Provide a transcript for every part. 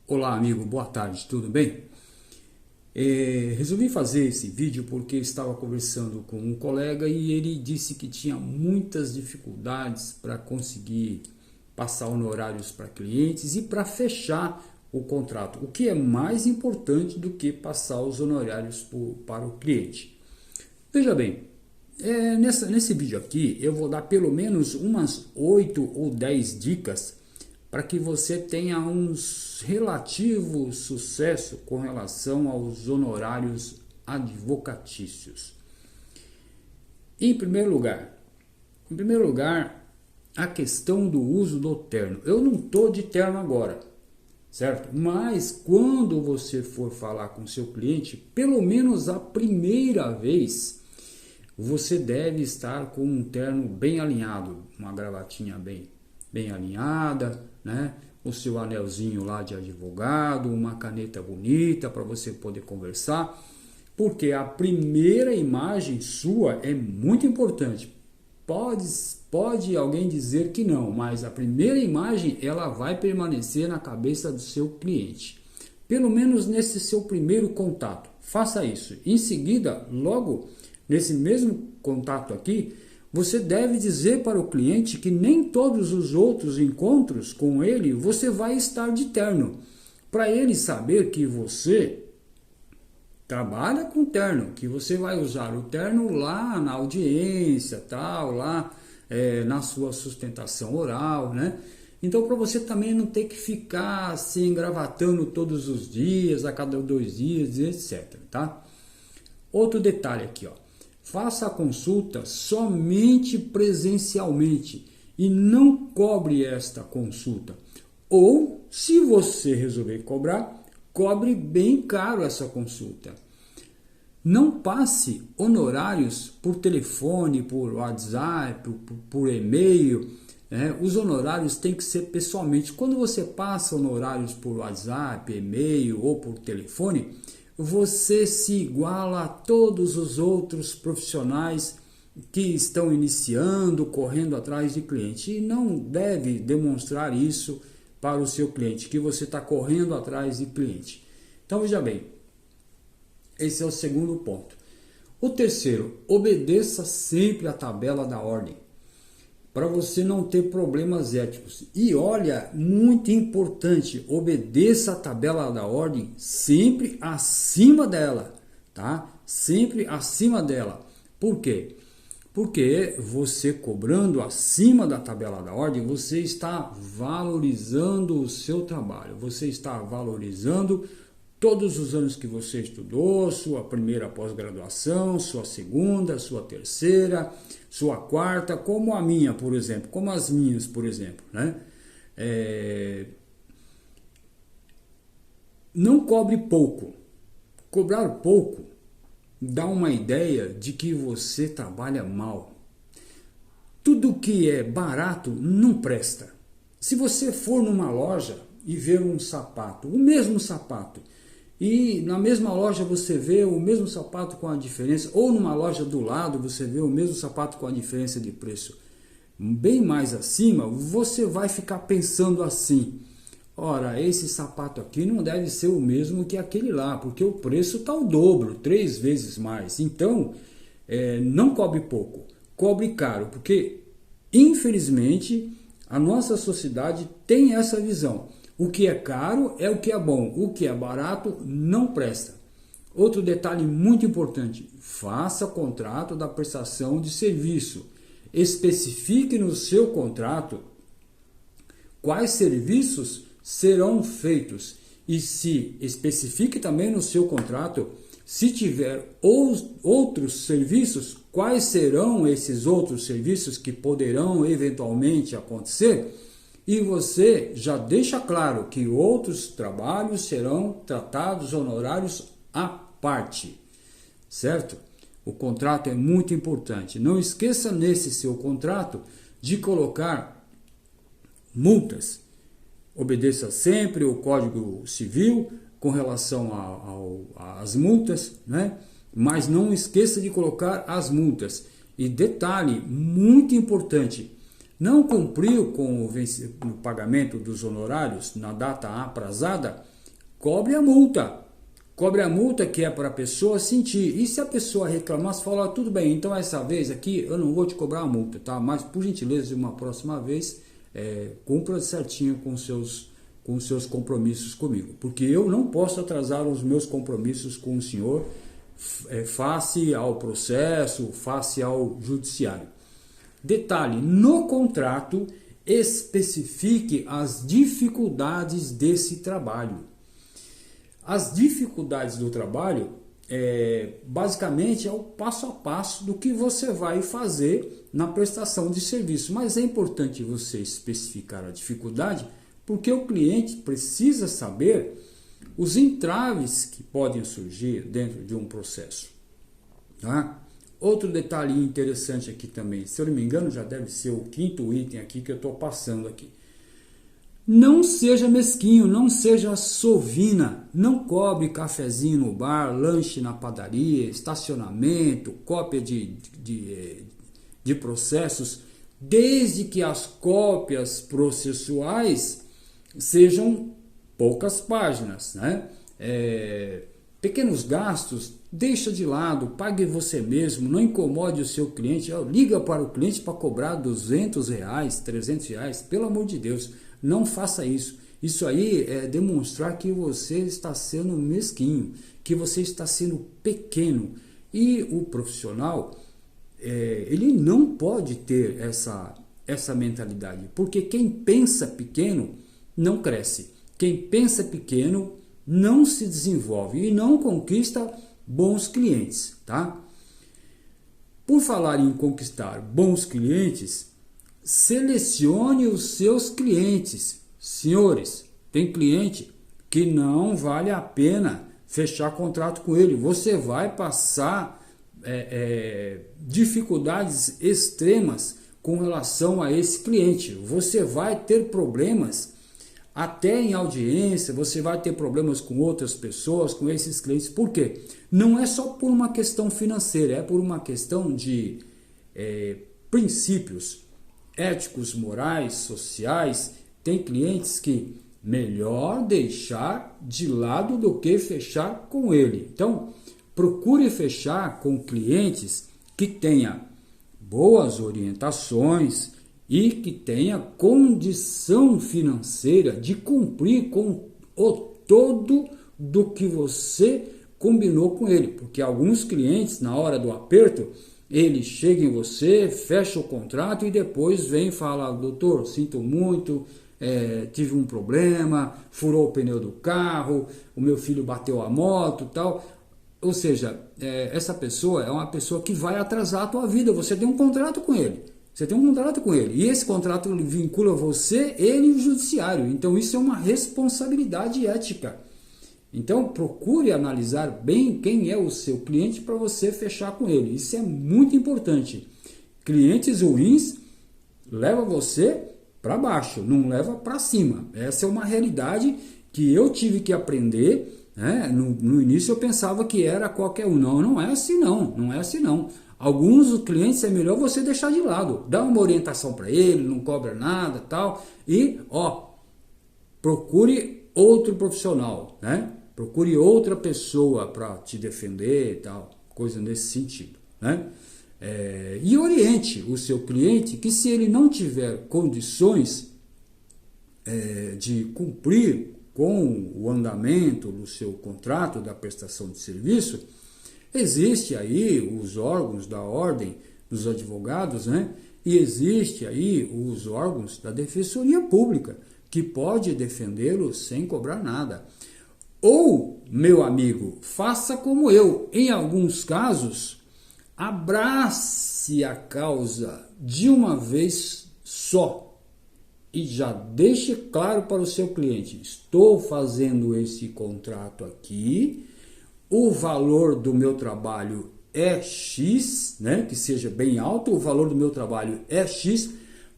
Olá amigo, boa tarde, tudo bem? Resolvi fazer esse vídeo porque estava conversando com um colega e ele disse que tinha muitas dificuldades para conseguir passar honorários para clientes e para fechar o contrato, o que é mais importante do que passar os honorários para o cliente. Veja bem, nesse vídeo aqui eu vou dar pelo menos umas 8 ou 10 dicas para que você tenha um relativo sucesso com relação aos honorários advocatícios. Em primeiro lugar, a questão do uso do terno. Eu não estou de terno agora, certo? Mas quando você for falar com seu cliente, pelo menos a primeira vez, você deve estar com um terno bem alinhado, uma gravatinha bem alinhada, né? O seu anelzinho lá de advogado, uma caneta bonita para você poder conversar, porque a primeira imagem sua é muito importante. Pode alguém dizer que não, mas a primeira imagem ela vai permanecer na cabeça do seu cliente. Pelo menos nesse seu primeiro contato, faça isso. Em seguida, logo nesse mesmo contato aqui, você deve dizer para o cliente que nem todos os outros encontros com ele você vai estar de terno, para ele saber que você trabalha com terno, que você vai usar o terno lá na audiência, tal, lá na sua sustentação oral, né? Então, para você também não ter que ficar se engravatando todos os dias, a cada 2 dias, etc, tá? Outro detalhe aqui, ó. Faça a consulta somente presencialmente e não cobre esta consulta. Ou, se você resolver cobrar, cobre bem caro essa consulta. Não passe honorários por telefone, por WhatsApp, por e-mail. Os honorários têm que ser pessoalmente. Quando você passa honorários por WhatsApp, e-mail ou por telefone, você se iguala a todos os outros profissionais que estão iniciando, correndo atrás de cliente. E não deve demonstrar isso para o seu cliente, que você está correndo atrás de cliente. Então, veja bem, esse é o segundo ponto. O terceiro, obedeça sempre a tabela da ordem, para você não ter problemas éticos. E olha, muito importante, obedeça a tabela da ordem sempre acima dela, tá? Sempre acima dela. Por quê? Porque você cobrando acima da tabela da ordem, você está valorizando o seu trabalho, você está valorizando todos os anos que você estudou, sua primeira pós-graduação, sua segunda, sua terceira, sua quarta, como a minha, por exemplo, como as minhas, por exemplo, né? Não cobre pouco. Cobrar pouco dá uma ideia de que você trabalha mal. Tudo que é barato não presta. Se você for numa loja e ver um sapato, o mesmo sapato, e na mesma loja você vê o mesmo sapato com a diferença, ou numa loja do lado você vê o mesmo sapato com a diferença de preço bem mais acima, você vai ficar pensando assim: ora, esse sapato aqui não deve ser o mesmo que aquele lá, porque o preço está o dobro, 3 vezes mais. Então, não cobre pouco, cobre caro, porque infelizmente a nossa sociedade tem essa visão. O que é caro é o que é bom, o que é barato não presta. Outro detalhe muito importante, faça contrato da prestação de serviço. Especifique no seu contrato quais serviços serão feitos e se especifique também no seu contrato, se tiver outros serviços, quais serão esses outros serviços que poderão eventualmente acontecer. E você já deixa claro que outros trabalhos serão tratados honorários à parte, certo? O contrato é muito importante. Não esqueça nesse seu contrato de colocar multas. Obedeça sempre o Código Civil com relação às multas, né? Mas não esqueça de colocar as multas. E detalhe muito importante: não cumpriu com o pagamento dos honorários na data aprazada, cobre a multa. Cobre a multa que é para a pessoa sentir. E se a pessoa reclamar, você fala, tudo bem, então essa vez aqui eu não vou te cobrar a multa, tá? Mas por gentileza, de uma próxima vez, cumpra certinho com os seus compromissos comigo. Porque eu não posso atrasar os meus compromissos com o senhor face ao processo, face ao judiciário. Detalhe, no contrato especifique as dificuldades desse trabalho. As dificuldades do trabalho, basicamente, é o passo a passo do que você vai fazer na prestação de serviço. Mas é importante você especificar a dificuldade, porque o cliente precisa saber os entraves que podem surgir dentro de um processo. Tá? Outro detalhe interessante aqui também, se eu não me engano, já deve ser o 5º item aqui que eu estou passando aqui. Não seja mesquinho, não seja sovina, não cobre cafezinho no bar, lanche na padaria, estacionamento, cópia de processos, desde que as cópias processuais sejam poucas páginas, né? Pequenos gastos, deixa de lado, pague você mesmo, não incomode o seu cliente, liga para o cliente para cobrar R$200, R$300, pelo amor de Deus. Não faça isso. Isso aí é demonstrar que você está sendo mesquinho, que você está sendo pequeno. E o profissional, ele não pode ter essa mentalidade, porque quem pensa pequeno não cresce. Quem pensa pequeno não se desenvolve e não conquista bons clientes, tá? Por falar em conquistar bons clientes, selecione os seus clientes. Senhores, tem cliente que não vale a pena fechar contrato com ele. Você vai passar dificuldades extremas com relação a esse cliente. Você vai ter problemas até em audiência, você vai ter problemas com outras pessoas, com esses clientes. Por quê? Não é só por uma questão financeira, é por uma questão de princípios éticos, morais, sociais. Tem clientes que melhor deixar de lado do que fechar com ele. Então, procure fechar com clientes que tenha boas orientações e que tenha condição financeira de cumprir com o todo do que você combinou com ele. Porque alguns clientes, na hora do aperto, ele chega em você, fecha o contrato e depois vem falar, doutor, sinto muito, tive um problema, furou o pneu do carro, o meu filho bateu a moto e tal. Ou seja, essa pessoa é uma pessoa que vai atrasar a tua vida. Você tem um contrato com ele. E esse contrato vincula você, ele e o judiciário. Então isso é uma responsabilidade ética. Então procure analisar bem quem é o seu cliente para você fechar com ele. Isso é muito importante. Clientes ruins leva você para baixo, não leva para cima. Essa é uma realidade que eu tive que aprender, né? No início eu pensava que era qualquer um. Não é assim não. Alguns clientes é melhor você deixar de lado. Dá uma orientação para ele, não cobra nada, tal. E, procure outro profissional, né? Procure outra pessoa para te defender e tal, coisa nesse sentido, né? E oriente o seu cliente que, se ele não tiver condições de cumprir com o andamento do seu contrato da prestação de serviço, existe aí os órgãos da ordem dos advogados, né? E existe aí os órgãos da Defensoria Pública, que pode defendê-lo sem cobrar nada. Ou, meu amigo, faça como eu. Em alguns casos, abrace a causa de uma vez só e já deixe claro para o seu cliente: estou fazendo esse contrato aqui, o valor do meu trabalho é X, né? Que seja bem alto, o valor do meu trabalho é X,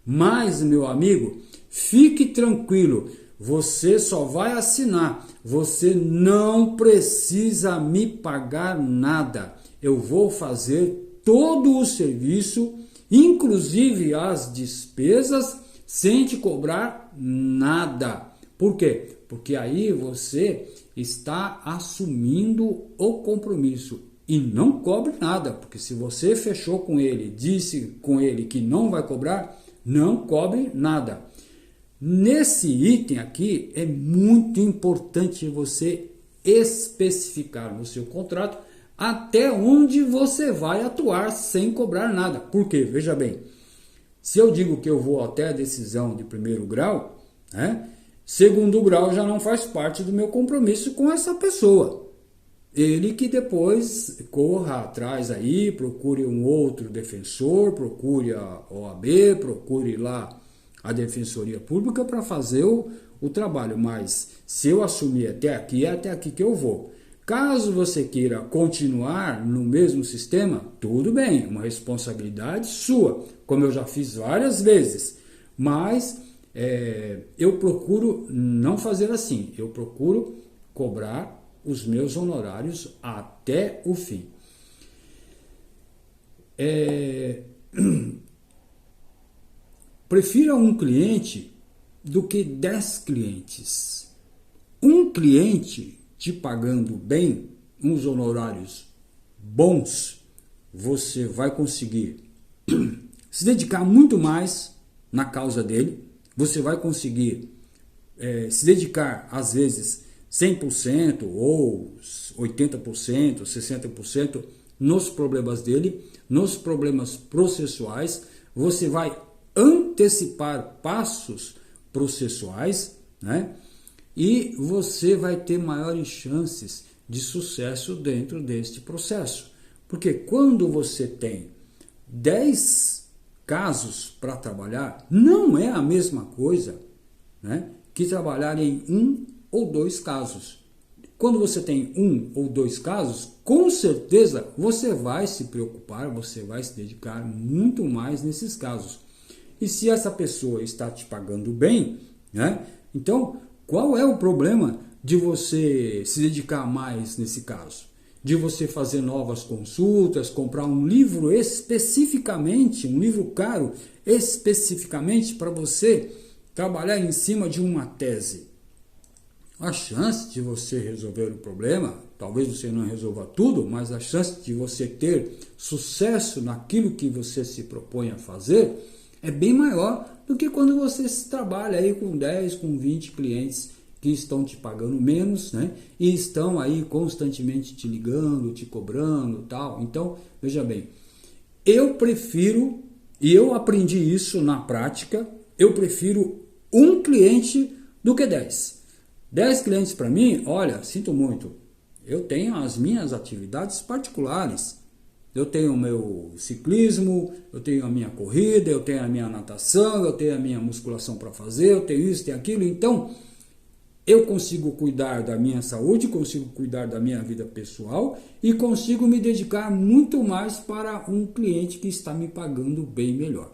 mas, meu amigo, fique tranquilo, você só vai assinar, você não precisa me pagar nada. Eu vou fazer todo o serviço, inclusive as despesas, sem te cobrar nada. Por quê? Porque aí você está assumindo o compromisso e não cobre nada, porque se você fechou com ele, disse com ele que não vai cobrar, não cobre nada. Nesse item aqui é muito importante você especificar no seu contrato até onde você vai atuar sem cobrar nada. Por quê? Veja bem, se eu digo que eu vou até a decisão de primeiro grau, né? Segundo grau já não faz parte do meu compromisso com essa pessoa. Ele que depois corra atrás aí, procure um outro defensor, procure a OAB, procure lá a Defensoria Pública para fazer o trabalho. Mas se eu assumir até aqui, é até aqui que eu vou. Caso você queira continuar no mesmo sistema, tudo bem, uma responsabilidade sua, como eu já fiz várias vezes. Mas eu procuro não fazer assim, eu procuro cobrar os meus honorários até o fim. Prefira um cliente do que 10 clientes. Um cliente te pagando bem, uns honorários bons, você vai conseguir se dedicar muito mais na causa dele, você vai conseguir se dedicar às vezes 100% ou 80%, 60% nos problemas dele, nos problemas processuais. Você vai antecipar passos processuais, né? E você vai ter maiores chances de sucesso dentro deste processo. Porque quando você tem 10 casos para trabalhar, não é a mesma coisa, né, que trabalhar em 1 ou 2 casos. Quando você tem 1 ou 2 casos, com certeza você vai se preocupar, você vai se dedicar muito mais nesses casos. E se essa pessoa está te pagando bem, né, então qual é o problema de você se dedicar mais nesse caso? De você fazer novas consultas, comprar um livro especificamente, um livro caro, especificamente para você trabalhar em cima de uma tese. A chance de você resolver o problema, talvez você não resolva tudo, mas a chance de você ter sucesso naquilo que você se propõe a fazer é bem maior do que quando você trabalha aí com 10, com 20 clientes que estão te pagando menos, né? E estão aí constantemente te ligando, te cobrando, tal. Então, veja bem, eu prefiro, e eu aprendi isso na prática, eu prefiro um cliente do que 10. 10 clientes para mim, olha, sinto muito, eu tenho as minhas atividades particulares. Eu tenho o meu ciclismo, eu tenho a minha corrida, eu tenho a minha natação, eu tenho a minha musculação para fazer, eu tenho isso, tenho aquilo. Então, eu consigo cuidar da minha saúde, consigo cuidar da minha vida pessoal e consigo me dedicar muito mais para um cliente que está me pagando bem melhor.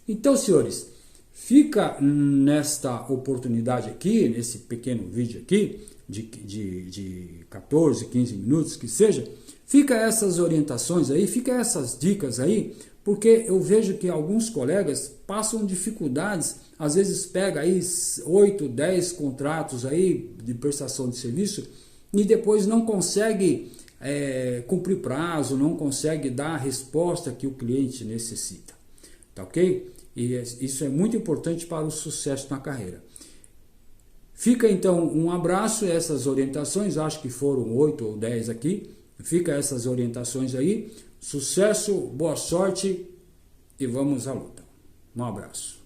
Então, senhores, fica nesta oportunidade aqui, nesse pequeno vídeo aqui, de 14, 15 minutos que seja, fica essas orientações aí, fica essas dicas aí, porque eu vejo que alguns colegas passam dificuldades, às vezes pega aí 8, 10 contratos aí de prestação de serviço e depois não consegue cumprir prazo, não consegue dar a resposta que o cliente necessita, tá ok? E isso é muito importante para o sucesso na carreira. Fica então um abraço, essas orientações, acho que foram 8 ou 10 aqui, fica essas orientações aí, sucesso, boa sorte e vamos à luta. Um abraço.